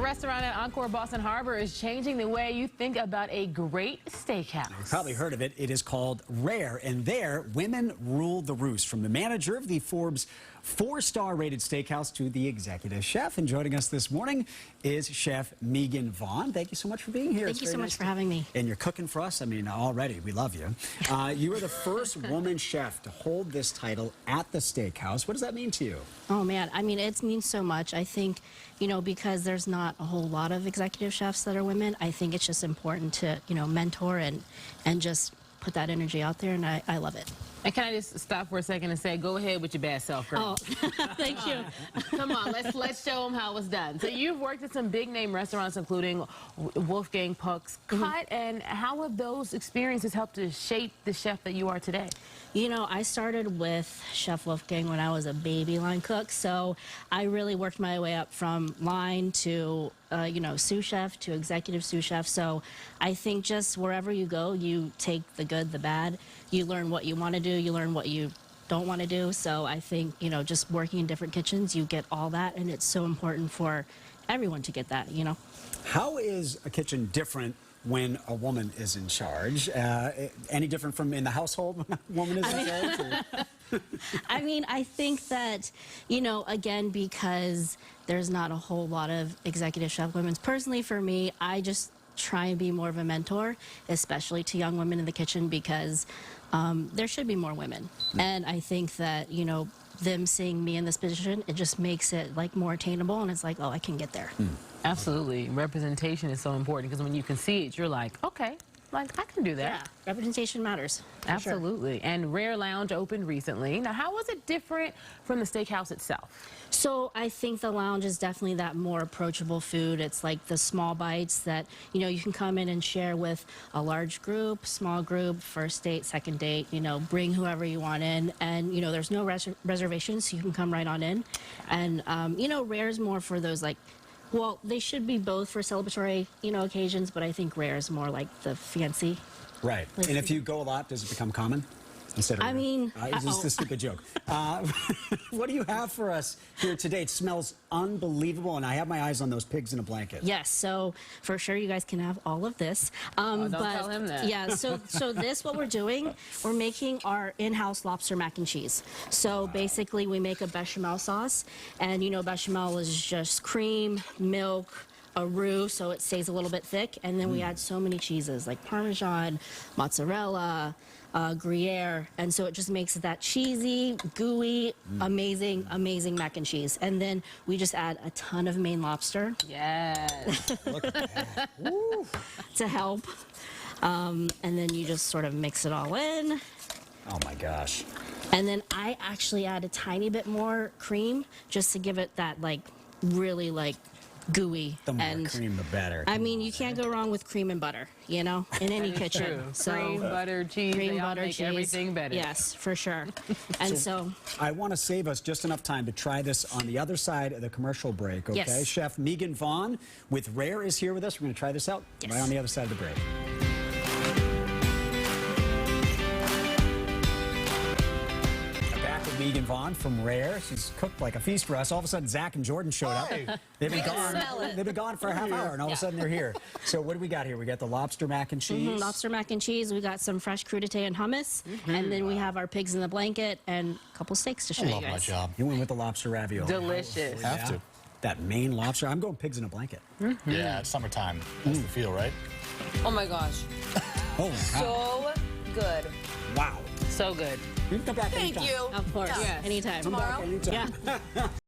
A restaurant at Encore Boston Harbor is changing the way you think about a great steakhouse. You've probably heard of it. It is called Rare, and there, women rule the roost. From the manager of the Forbes 4-star rated steakhouse to the executive chef. And joining us this morning is Chef Megan Vaughn. Thank you so much for being here. Thank you so much for having me. And you're cooking for us. I mean, already, we love you. You are the first woman chef to hold this title at the steakhouse. What does that mean to you? Oh, man. I mean, it means so much. I think, you know, because there's not a whole lot of executive chefs that are women, I think it's just important to, you know, mentor and just put that energy out there, and I love it. And can I just stop for a second and say, go ahead with your bad self, girl. Oh, thank you. Come on, let's show them how it's done. So you've worked at some big name restaurants, including Wolfgang Puck's Cut, and how have those experiences helped to shape the chef that you are today? You know, I started with Chef Wolfgang when I was a baby line cook, so I really worked my way up from line to, you know, sous chef to executive sous chef. So I think just wherever you go, you take the good, the bad. You learn what you want to do, you learn what you don't want to do. So I think, you know, just working in different kitchens, you get all that, and it's so important for everyone to get that, you know. How is a kitchen different when a woman is in charge? Any different from in the household when a woman is in charge? I mean, I think that, you know, again, because there's not a whole lot of executive chef women. Personally, for me, I just try and be more of a mentor, especially to young women in the kitchen, because there should be more women. And I think that, you know, them seeing me in this position, it just makes it like more attainable, and it's like, oh, I can get there. Absolutely. Representation is so important, because when you can see it, you're like, okay, like I can do that. Yeah, representation matters. Absolutely. Sure. And Rare Lounge opened recently. Now, how was it different from the steakhouse itself? So I think the lounge is definitely that more approachable food. It's like the small bites that, you know, you can come in and share with a large group, small group, first date, second date, you know, bring whoever you want in. And, you know, there's no reservations, so you can come right on in. And, you know, Rare is more for those, like, well, they should be both for celebratory, you know, occasions, but I think Rare is more like the fancy. Right. And if you go a lot, does it become common? Instead of I mean, it's just a stupid joke. What do you have for us here today? It smells unbelievable, and I have my eyes on those pigs in a blanket. Yes, so for sure you guys can have all of this. Don't tell him that. Yeah, so this, what we're doing, we're making our in-house lobster mac and cheese. So basically we make a bechamel sauce, and you know bechamel is just cream, milk, a roux, so it stays a little bit thick, and then we add so many cheeses like Parmesan, mozzarella, Gruyere, and so it just makes that cheesy, gooey, amazing mac and cheese. And then we just add a ton of Maine lobster. Yes. Look at that. To help. And then you just sort of mix it all in. Oh my gosh. And then I actually add a tiny bit more cream just to give it that like really like gooey. The more cream, the better. I mean, you can't go wrong with cream and butter, you know, in any kitchen. True. So cream, butter, cheese, cream, they all butter, make cheese, everything better. Yes, for sure. And so I want to save us just enough time to try this on the other side of the commercial break, okay? Yes. Chef Megan Vaughn with Rare is here with us. We're going to try this out right on the other side of the break. Megan Vaughn from Rare. She's cooked like a feast for us. All of a sudden, Zach and Jordan showed up. They've been gone. They've been gone for a half hour, and all of a sudden they're here. So what do we got here? We got the lobster mac and cheese. Lobster mac and cheese. We got some fresh crudité and hummus, and then we have our pigs in the blanket and a couple steaks to show you guys. Love my job. You went with the lobster ravioli. Delicious. Have to. That Maine lobster. I'm going pigs in a blanket. Yeah, it's summertime. That's the feel, right? Oh my gosh. Oh, So good. wow. So good. You can come back Thank anytime. you. Of course. Yeah. Yes. Anytime. Come back anytime. Yeah.